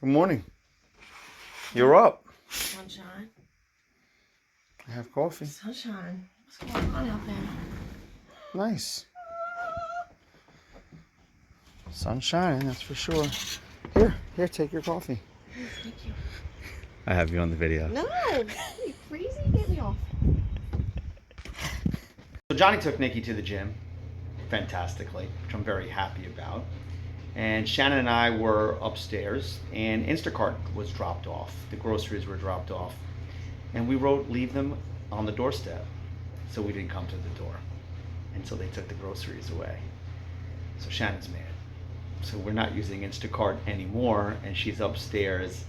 Good morning. You're up. Sunshine. I have coffee. Sunshine. What's going on out there? Nice. Sun shining, that's for sure. Here, take your coffee. Oh, thank you. I have you on the video. No! Are you crazy? Get me off. So Johnny took Nikki to the gym fantastically, which I'm very happy about. And Shannon and I were upstairs, and Instacart was dropped off. The groceries were dropped off. And we wrote, leave them on the doorstep. So we didn't come to the door. And so they took the groceries away. So Shannon's mad. So we're not using Instacart anymore, and she's upstairs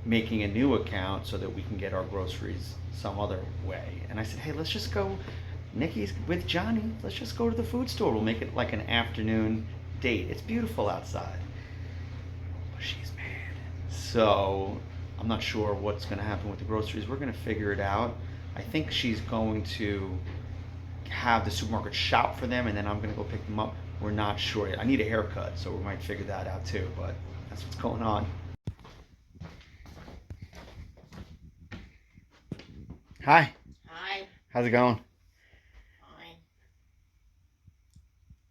making a new account so that we can get our groceries some other way. And I said, hey, let's just go, Nikki's with Johnny, let's just go to the food store. We'll make it like an afternoon date. It's beautiful outside. But she's mad. So I'm not sure what's gonna happen with the groceries. We're gonna figure it out. I think she's going to have the supermarket shop for them, and then I'm gonna go pick them up. We're not sure yet. I need a haircut, so we might figure that out too, but that's what's going on. Hi. Hi. How's it going? Fine.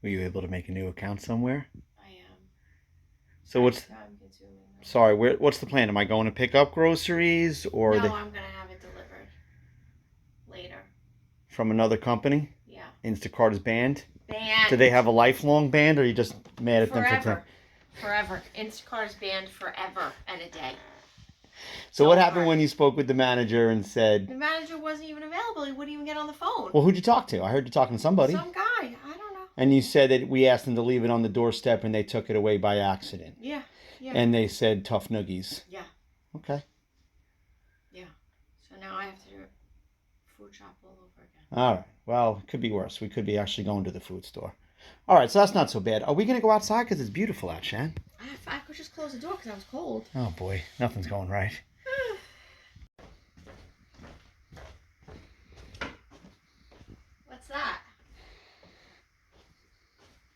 Were you able to make a new account somewhere? I am. So what's... Time consuming. Sorry, what's the plan? Am I going to pick up groceries or No, I'm gonna have it delivered later. from another company? Yeah. Instacart is banned? Banned. Do they have a lifelong ban, or are you just mad at them for Forever. Forever. Instacart is banned forever and a day. So what happened when you spoke with the manager and said... The manager wasn't even available. He wouldn't even get on the phone. Well, who'd you talk to? I heard you talking to somebody. Some guy. I don't know. And you said that we asked them to leave it on the doorstep and they took it away by accident. Yeah. Yeah. And they said tough noogies. Yeah. Okay. Yeah. So now I have to do it food shop all over again. All right. Well, it could be worse. We could be actually going to the food store. All right, so that's not so bad. Are we going to go outside? Because it's beautiful out, Shan. I could just close the door because I was cold. Oh, boy. Nothing's going right. What's that?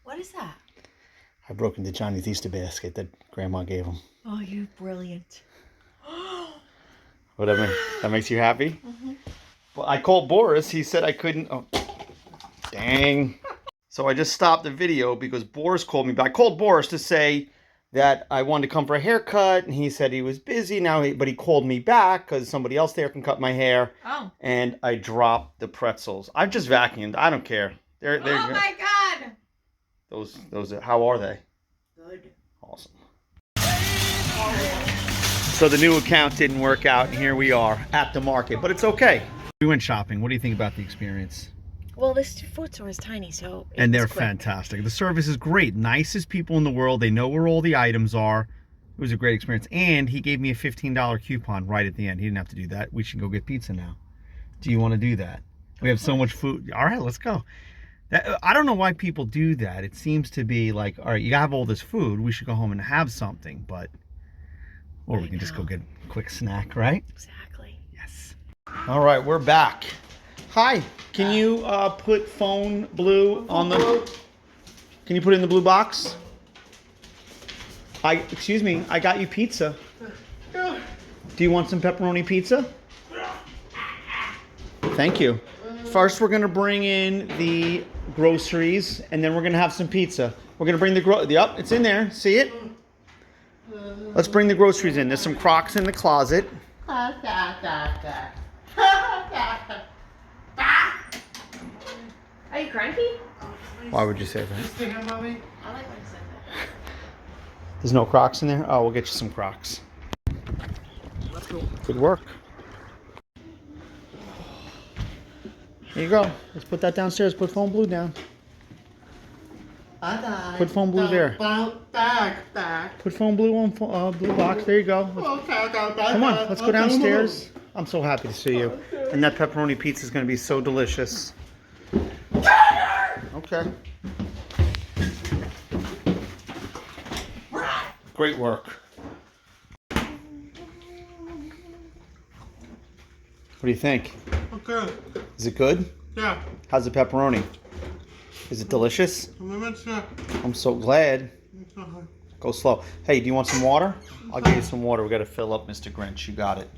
What is that? I broke into Johnny's Easter basket that Grandma gave him. Oh, you're brilliant. Whatever. That makes you happy? Mm-hmm. Well, I called Boris. He said I couldn't. Oh, dang. So I just stopped the video because Boris called me. But I called Boris to say that I wanted to come for a haircut, and he said he was busy now. But he called me back because somebody else there can cut my hair. Oh. And I dropped the pretzels. I've just vacuumed. I don't care. They're Oh my God. Those. How are they? Good. Awesome. So the new account didn't work out, and here we are at the market. But it's okay. We went shopping. What do you think about the experience? Well, this food store is tiny, so And they're fantastic. The service is great. Nicest people in the world. They know where all the items are. It was a great experience. And he gave me a $15 coupon right at the end. He didn't have to do that. We should go get pizza now. Do you want to do that? We have so much food. All right, let's go. I don't know why people do that. It seems to be like, all right, you have all this food. We should go home and have something. Or we can just go get a quick snack, right? Exactly. Yes. All right, we're back. Hi, can you put phone blue on the... Can you put it in the blue box? Excuse me, I got you pizza. Do you want some pepperoni pizza? Thank you. First, we're gonna bring in the groceries, and then we're gonna have some pizza. We're gonna bring the yep, it's in there. See it? Let's bring the groceries in. There's some Crocs in the closet. Are you cranky? Why would you say that? I like when you said that. There's no Crocs in there? Oh, we'll get you some Crocs. Let's go. Good work. Here you go. Let's put that downstairs. Put phone blue down. Put phone blue there. Put phone blue on blue box. There you go. Come on, let's go downstairs. I'm so happy to see you. And that pepperoni pizza is going to be so delicious. Okay. Great work. What do you think? Okay. Is it good? Yeah. How's the pepperoni? Is it delicious? I'm so glad. Go slow. Hey, do you want some water? I'll give you some water. We got to fill up, Mr. Grinch. You got it.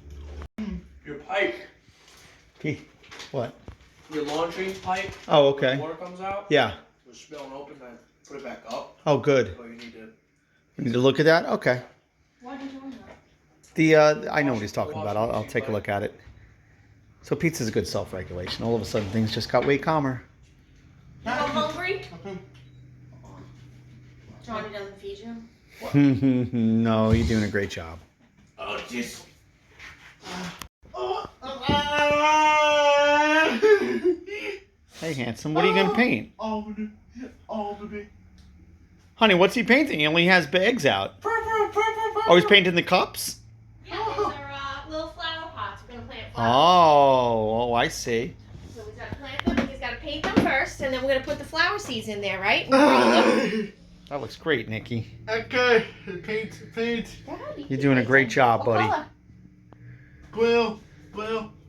Your pipe. Pete, what? Your laundry pipe. Oh, When okay. the water comes out. Yeah. It was spilling open. I put it back up. Oh, good. So you need to. We need to look at that? Okay. Why are you doing that? I know what he's talking about. I'll take a look at it. So pizza's a good self-regulation. All of a sudden, things just got way calmer. You hungry? Johnny doesn't feed you? No, you're doing a great job. Oh, jeez. Hey, handsome, what are you going to paint? All the big. Honey, what's he painting? He only has bags out. Oh, he's painting the cups? Yeah, those are little flower pots. We're going to plant flowers. Oh, I see. So he's got to plant them, he's got to paint them first, and then we're going to put the flower seeds in there, right? That looks great, Nikki. Okay, paint. You're doing a great job, buddy. Blue.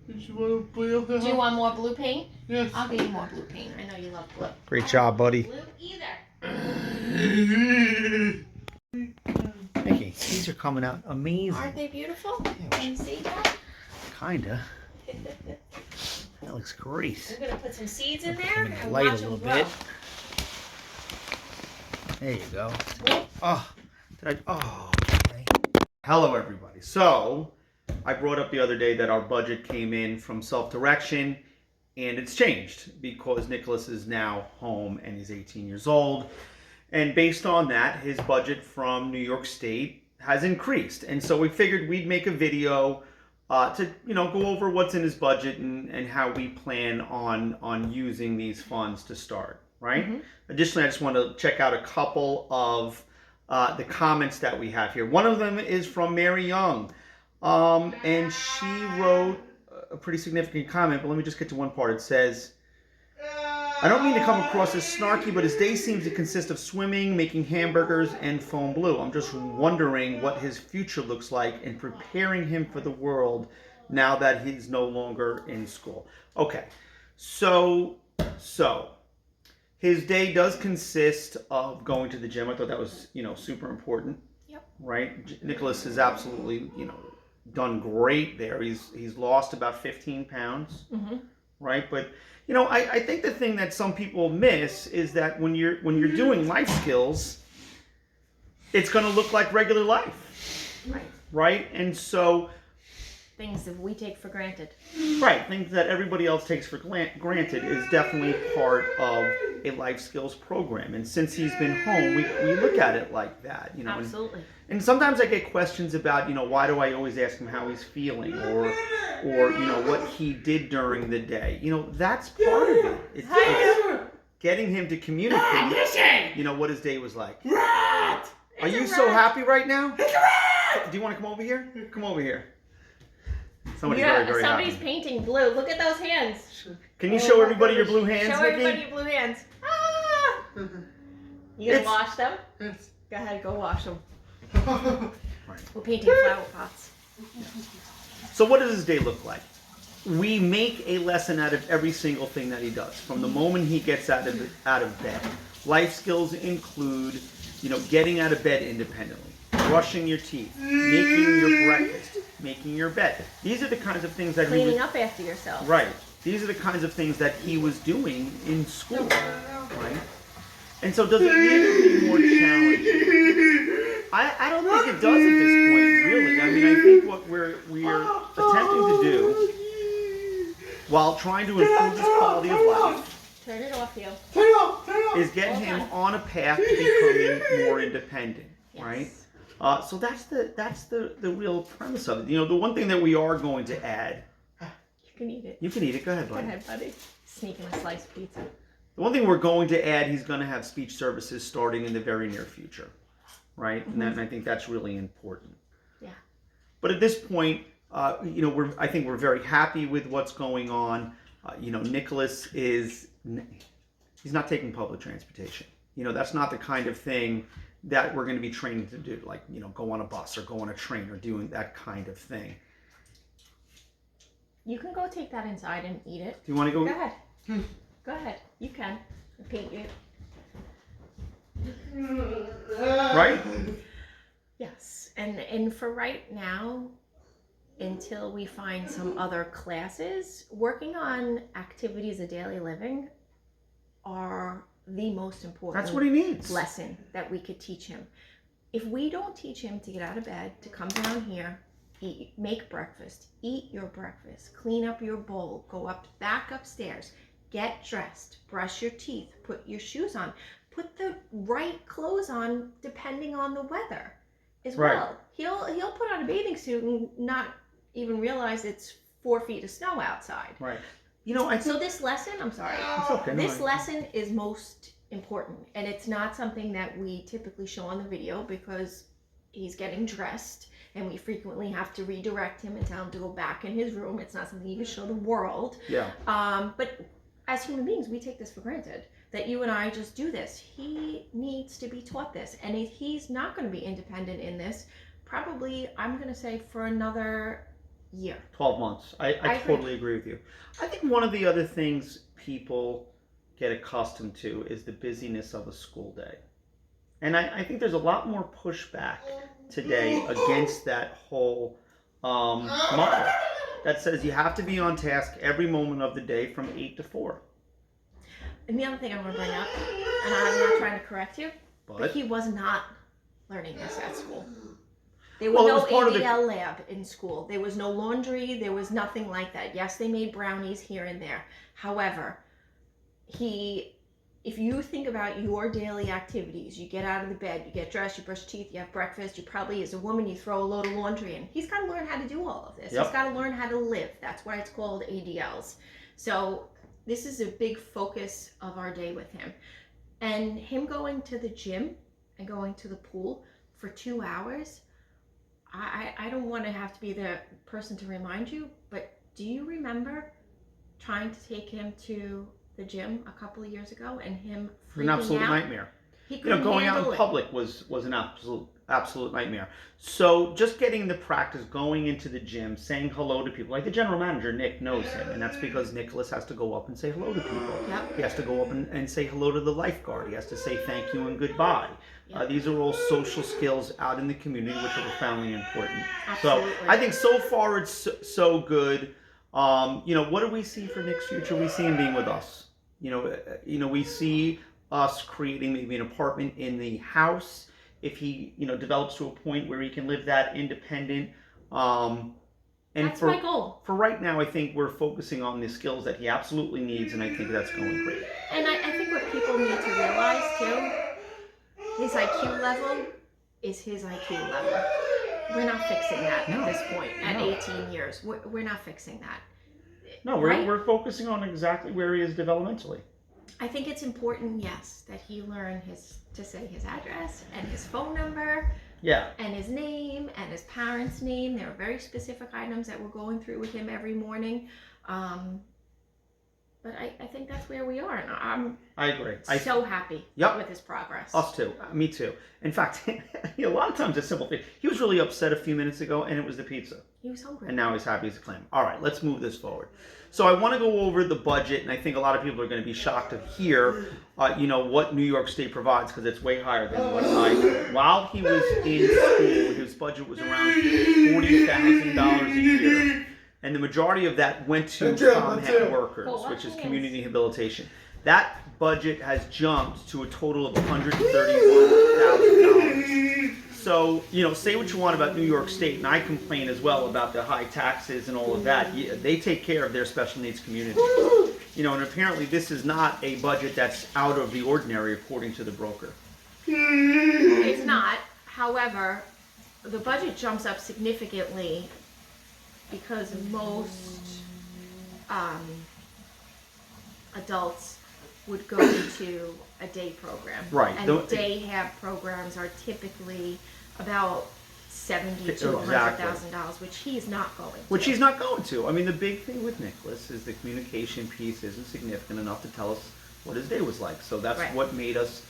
Did you want blue? Do you want more blue paint? Yes. I'll give you more blue paint. I know you love blue. Great job, buddy. Blue either. Nikki, these are coming out amazing. Aren't they beautiful? Yeah, Can you see that? Kinda. That looks great. We're going to put some seeds in there I'm gonna and light watch a little them grow. bit. There you go. Oh, okay. Hello, everybody. So, I brought up the other day that our budget came in from self-direction, and it's changed because Nicholas is now home and he's 18 years old. And based on that, his budget from New York State has increased. And so we figured we'd make a video to go over what's in his budget and how we plan on using these funds to start, right? Mm-hmm. Additionally, I just want to check out a couple of the comments that we have here. One of them is from Mary Young, and she wrote a pretty significant comment, but let me just get to one part. It says, I don't mean to come across as snarky, but his day seems to consist of swimming, making hamburgers, and foam blue. I'm just wondering what his future looks like and preparing him for the world now that he's no longer in school. Okay, so his day does consist of going to the gym. I thought that was, super important. Yep. Right? Nicholas has absolutely, done great there. He's lost about 15 pounds, right? But I think the thing that some people miss is that when you're doing life skills, it's going to look like regular life, right? And so things that we take for granted. Right, things that everybody else takes for granted is definitely part of a life skills program. And since he's been home, we look at it like that, Absolutely. And sometimes I get questions about, why do I always ask him how he's feeling or what he did during the day. That's part of it. It's getting him to communicate, what his day was like. Are you so happy right now? Do you want to come over here? Come over here. Somebody's very somebody's happy. painting blue. Look at those hands. Can you show everybody your blue hands, Show Nikki? everybody your blue hands. Ah! You gonna wash them? Yes. Go ahead, go wash them. Right. We're painting flower pots. So what does his day look like? We make a lesson out of every single thing that he does. From the moment he gets out of bed. Life skills include, getting out of bed independently, brushing your teeth, making your breakfast, making your bed. These are the kinds of things that cleaning up after yourself. Right. These are the kinds of things that he was doing in school, right? And so does it need to be more challenging? I don't think it does at this point, really. I mean, I think what we're attempting to do while trying to improve his quality of life, turn it off, Theo. Turn it off. Is get him on a path to becoming more independent, right? Yes. So that's the real premise of it. The one thing that we are going to add. You can eat it. You can eat it. Go ahead, buddy. Go ahead, buddy. Sneaking a slice of pizza. The one thing we're going to add, he's going to have speech services starting in the very near future, right? And I think that's really important. Yeah. But at this point, I think we're very happy with what's going on. Nicholas he's not taking public transportation. That's not the kind of thing that we're going to be training to do, like, go on a bus or go on a train or doing that kind of thing. You can go take that inside and eat it. Do you want to go? Go ahead. Go ahead. You can. I'll paint you. Right? And for right now, until we find some other classes, working on activities of daily living are the most important That's what he needs. lesson that we could teach him. If we don't teach him to get out of bed, to come down here, eat, make breakfast, eat your breakfast, clean up your bowl, go back upstairs, get dressed, brush your teeth, put your shoes on, put the right clothes on depending on the weather as well. He'll put on a bathing suit and not even realize it's 4 feet of snow outside. Right. You know, I think So this lesson, I'm sorry, it's okay. no, this I- lesson is most important, and it's not something that we typically show on the video because he's getting dressed and we frequently have to redirect him and tell him to go back in his room. It's not something you can show the world. Yeah. But as human beings, we take this for granted, that you and I just do this. He needs to be taught this, and if he's not going to be independent in this, probably, I'm going to say, for another year. 12 months. I agree. totally agree with you. I think one of the other things people get accustomed to is the busyness of a school day. And I think there's a lot more pushback today against that whole model that says you have to be on task every moment of the day from 8 to 4. And the other thing I want to bring up, and I'm not trying to correct you, but But he was not learning this at school. There Well, was it was part no of the- ADL lab in school. There was no laundry. There was nothing like that. Yes, they made brownies here and there. However, if you think about your daily activities, you get out of the bed, you get dressed, you brush your teeth, you have breakfast, you probably, as a woman, you throw a load of laundry in. He's got to learn how to do all of this. Yep. He's got to learn how to live. That's why it's called ADLs. So this is a big focus of our day with him. And him going to the gym and going to the pool for 2 hours, I don't want to have to be the person to remind you, but do you remember trying to take him to the gym a couple of years ago and him freaking an absolute out? nightmare. He You know, couldn't going out handle in it. public was an absolute nightmare. So just getting the practice, going into the gym, saying hello to people. Like the general manager, Nick, knows him, and that's because Nicholas has to go up and say hello to people. Yep. He has to go up and say hello to the lifeguard. He has to say thank you and goodbye. Yep. These are all social skills out in the community, which are profoundly important. Absolutely. So I think so far it's so good. You know, what do we see for Nick's future? We see him being with us. You know, we see us creating maybe an apartment in the house if he, develops to a point where he can live that independent. And That's my goal. For right now, I think we're focusing on the skills that he absolutely needs, and I think that's going great. And I think what people need to realize too, his IQ level is his IQ level. We're not fixing that No. at this point. At No. 18 years, we're not fixing that. No, Right? we're focusing on exactly where he is developmentally. I think it's important, yes, that he learn to say his address and his phone number Yeah. and his name and his parents' name. There are very specific items that we're going through with him every morning. But I think that's where we are, and I'm I agree. so happy Yep. with his progress. Us too. Me too. In fact, a lot of times a simple thing. He was really upset a few minutes ago, and it was the pizza. He was hungry. And now he's happy as a clam. All right, let's move this forward. So I want to go over the budget, and I think a lot of people are going to be shocked to hear, what New York State provides, because it's way higher than what I do. While he was in school, his budget was around $40,000 a year, and the majority of that went to ComHet workers, Well, which is yes. community rehabilitation. That budget has jumped to a total of $131,000. So, say what you want about New York State, and I complain as well about the high taxes and all of that. They take care of their special needs community. And apparently this is not a budget that's out of the ordinary according to the broker. It's not. However, the budget jumps up significantly because most adults would go to a day program. Right. And day have programs are typically about $70,000 to $100,000, which he's not going to. Which he's not going to. I mean, the big thing with Nicholas is the communication piece isn't significant enough to tell us what his day was like. So that's Right. what made us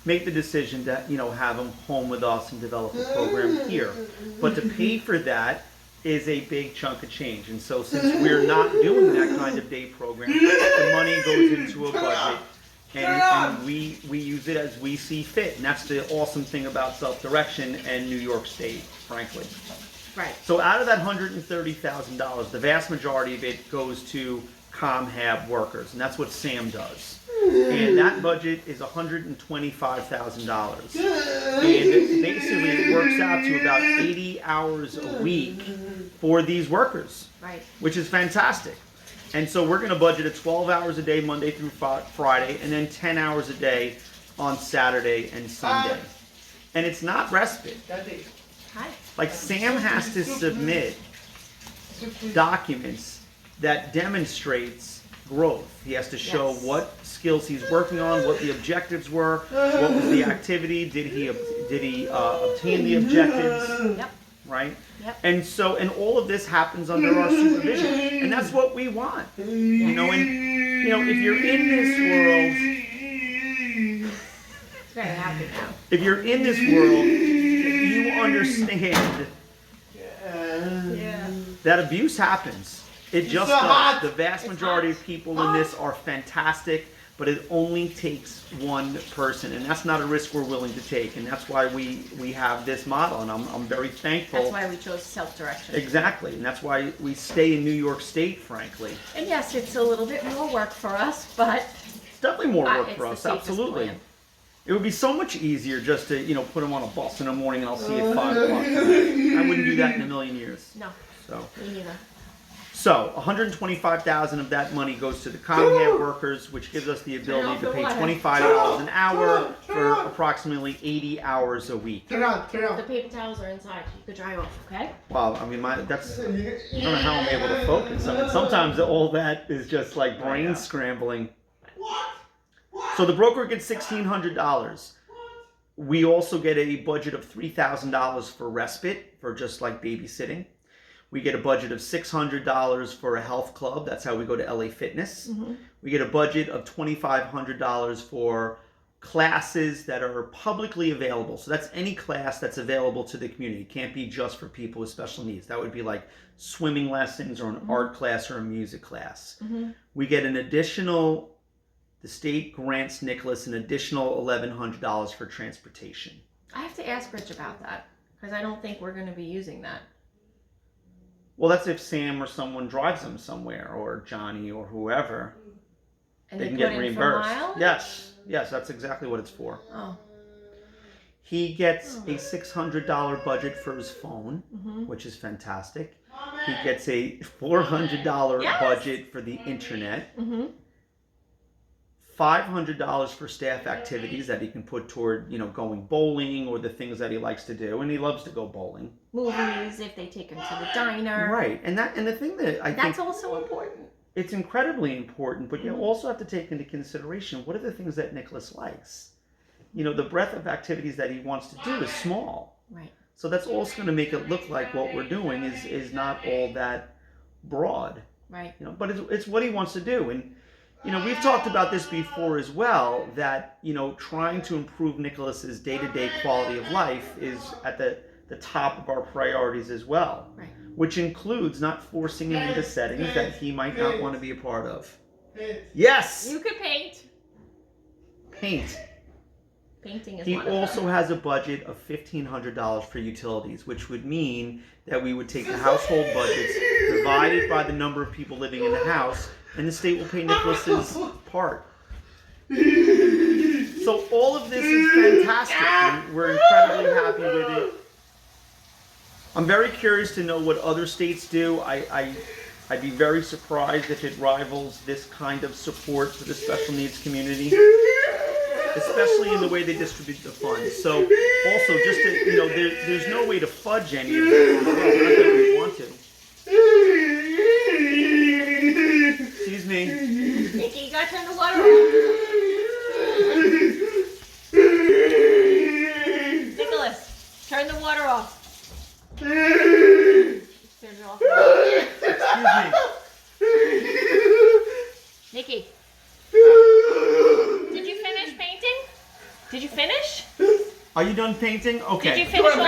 make the decision to, have him home with us and develop a program here. But to pay for that is a big chunk of change. And so since we're not doing that kind of day program, the money goes into a budget and we use it as we see fit. And that's the awesome thing about self-direction and New York State, frankly. Right. So out of that $130,000, the vast majority of it goes to ComHab workers, and that's what Sam does. And that budget is $125,000. And basically it works out to about 80 hours a week for these workers, Right. which is fantastic. And so we're going to budget at 12 hours a day, Monday through Friday, and then 10 hours a day on Saturday and Sunday. And it's not respite. Hi. Like Sam has to submit documents that demonstrates growth. He has to show Yes. what skills he's working on, what the objectives were, what was the activity, did he obtain the objectives, Yep. right? Yep. And so, and all of this happens under our supervision, and that's what we want. You know, and you know, if you're in this world, Very happy now. if you're in this world, you understand Yeah. that abuse happens. It just so does. hot. The vast majority of people in this are fantastic, but it only takes one person, and that's not a risk we're willing to take, and that's why we have this model, and I'm very thankful. That's why we chose self-direction. Exactly, and that's why we stay in New York State, frankly. And yes, it's a little bit more work for us, but It's definitely more work it's for the us, safest absolutely. plan. It would be so much easier just to, you know, put them on a bus in the morning and I'll see you at 5 o'clock tonight. I wouldn't do that in a million years. no, So. me neither. So, $125,000 of that money goes to the ComHab workers, which gives us the ability to pay $25 an hour for approximately 80 hours a week. Turn on. The paper towels are inside. You could dry off, okay? Wow, I mean, I don't know how I'm able to focus. I mean, sometimes all that is just like brain scrambling. So the broker gets $1,600. We also get a budget of $3,000 for respite, for just like babysitting. We get a budget of $600 for a health club. That's how we go to LA Fitness. Mm-hmm. We get a budget of $2,500 for classes that are publicly available. So that's any class that's available to the community. It can't be just for people with special needs. That would be like swimming lessons or an art class or a music class. Mm-hmm. We get an additional, the state grants Nicholas an additional $1,100 for transportation. I have to ask Rich about that because I don't think we're going to be using that. Well, that's if Sam or someone drives them somewhere, or Johnny or whoever. And They they can put get in reimbursed. for mileage? Yes, that's exactly what it's for. Oh. He gets a $600 budget for his phone, Mm-hmm. which is fantastic. He gets a $400 Yes. budget for the internet. Mm-hmm. $500 for staff activities that he can put toward, you know, going bowling or the things that he likes to do, and he loves to go bowling. Movies, if they take him to the diner. Right, and the thing that I That's think also important. it's incredibly important, but you also have to take into consideration what are the things that Nicholas likes. You know, the breadth of activities that he wants to do is small, Right. so that's also going to make it look like what we're doing is not all that broad. Right. You know, but it's what he wants to do, and you know, we've talked about this before as well, that, you know, trying to improve Nicholas's day-to-day quality of life is at the top of our priorities as well. Right. Which includes not forcing him into settings that he might not want to be a part of. Yes! You could paint. Paint. Painting is He one of also them. has a budget of $1,500 for utilities, which would mean that we would take the household budgets, divided by the number of people living in the house, and the state will pay Nicholas's part. So all of this is fantastic, and we're incredibly happy with it. I'm very curious to know what other states do. I'd be very surprised if it rivals this kind of support for the special needs community, especially in the way they distribute the funds. So also, just to, you know, there's no way to fudge any of this. Not that we want to. Excuse me. Nikki, you gotta turn the water off. Nicholas, turn the water off. Turn it off. Excuse me. Nikki, did you finish painting? Did you finish? Are you done painting? Okay. Did you finish all?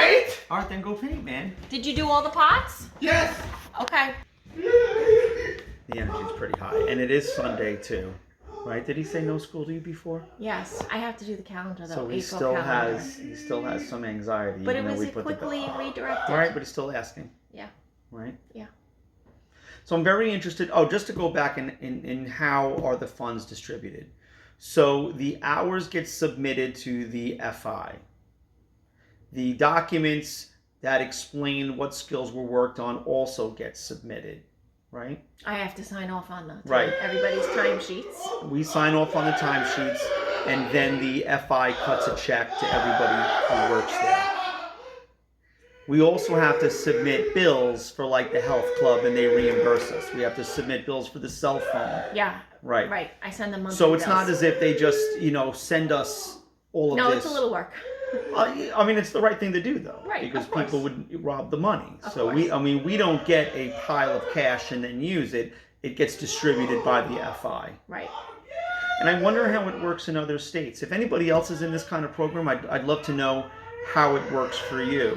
All right, then go paint, man. Did you do all the pots? Yes. Okay. The energy's pretty high, and it is Sunday too. right? Did he say no school to you before? Yes, I have to do the calendar though. So he April still calendar. has some anxiety. But it even though was we put the quickly redirected. All right, but he's still asking. Yeah. Right? Yeah. So I'm very interested. Oh, just to go back in how are the funds distributed. So the hours get submitted to the FI. The documents that explain what skills were worked on also get submitted, right? I have to sign off on Right. everybody's timesheets. We sign off on the timesheets, and then the FI cuts a check to everybody who works there. We also have to submit bills for like the health club, and they reimburse us. We have to submit bills for the cell phone. Yeah. Right. Right. I send them monthly So it's bills. not as if they just, send us all of No, this. it's a little work. I mean, it's the right thing to do, though, Right, because of course. people would rob the money. Of So course. we don't get a pile of cash and then use it. It gets distributed by the FI. Right. And I wonder how it works in other states. If anybody else is in this kind of program, I'd love to know how it works for you.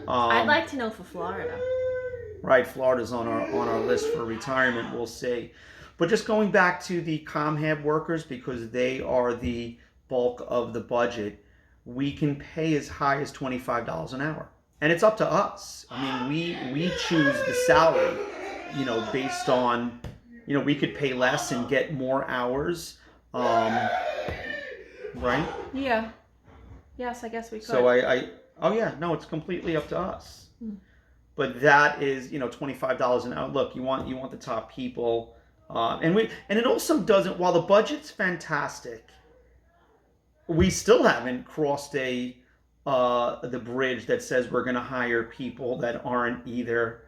I'd like to know for Florida. Right, Florida's on our list for retirement. We'll see. But just going back to the ComHab workers, because they are the bulk of the budget, we can pay as high as $25 an hour, and it's up to us. I mean, we choose the salary, based on, we could pay less and get more hours, right? Yeah. Yes, I guess we could. So no, it's completely up to us. But that is, $25 an hour. Look, you want the top people, and it also doesn't. While the budget's fantastic, we still haven't crossed the bridge that says we're going to hire people that aren't either.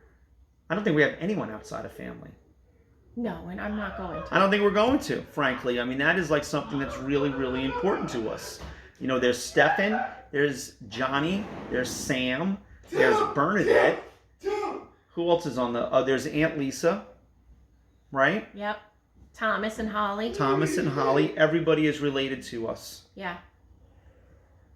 I don't think we have anyone outside of family. No, and I'm not going to. I don't think we're going to, frankly. I mean, that is like something that's really, really important to us. There's Stefan, there's Johnny, there's Sam, there's Bernadette. Who else is on there's Aunt Lisa, right? Yep. Thomas and Holly. Thomas and Holly. Everybody is related to us. Yeah.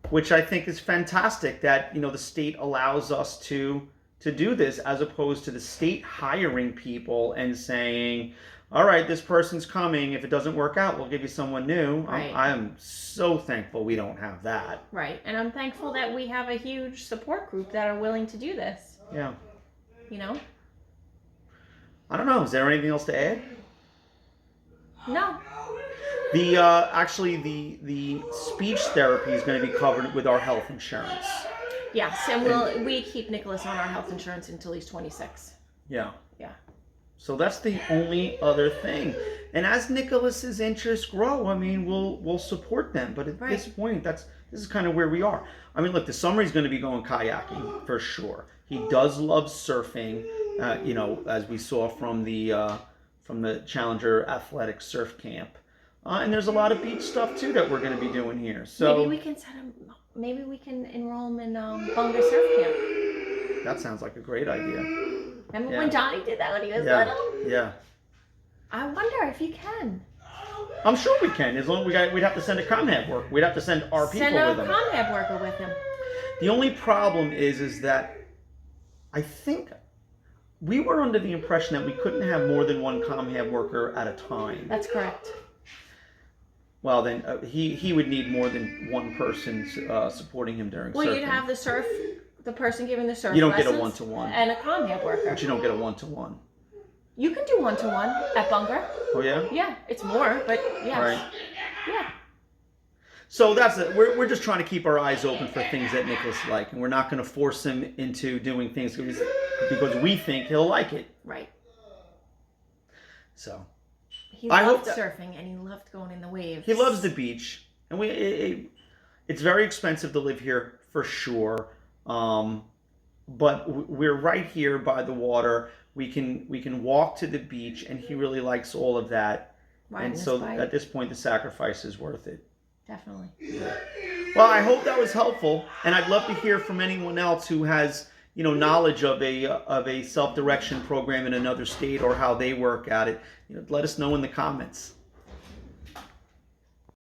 Which I think is fantastic that, the state allows us to do this, as opposed to the state hiring people and saying, all right, this person's coming. If it doesn't work out, we'll give you someone new. Right. I'm so thankful we don't have that. Right. And I'm thankful that we have a huge support group that are willing to do this. Yeah. I don't know. Is there anything else to add? No. The the speech therapy is going to be covered with our health insurance. Yes, and we keep Nicholas on our health insurance until he's 26. Yeah. Yeah. So that's the only other thing. And as Nicholas's interests grow, I mean, we'll support them. But at this point, this is kind of where we are. I mean, look, the summer he's going to be going kayaking for sure. He does love surfing, as we saw from the Challenger Athletic Surf Camp. And there's a lot of beach stuff too that we're going to be doing here. So maybe we can enroll him in Bunga Surf Camp. That sounds like a great idea. Remember when Johnny did that when he was little? Yeah. I wonder if you can. I'm sure we can. As long as we'd have to send a ComHab worker. We'd have to send our people with him. Send a ComHab worker with him. The only problem is that I think we were under the impression that we couldn't have more than one ComHab worker at a time. That's correct. Well, then he would need more than one person supporting him during surfing. Well, you'd have the person giving the surf You don't get a lessons one-to-one. and a ComHab worker. But you don't get a one-to-one. You can do one-to-one at Bunga. Oh, yeah? Yeah, it's more, but yes. Right. Yeah. So that's it. We're just trying to keep our eyes open for things that Nicholas like, and we're not going to force him into doing things because we think he'll like it. Right. So He I loved hope surfing and he loved going in the waves. he loves the beach, and it's very expensive to live here for sure. But we're right here by the water. We can walk to the beach, and he really likes all of that. Riding and so his bike. at this point, the sacrifice is worth it. Definitely. Well, I hope that was helpful, and I'd love to hear from anyone else who has knowledge of a self-direction program in another state or how they work at it. Let us know in the comments.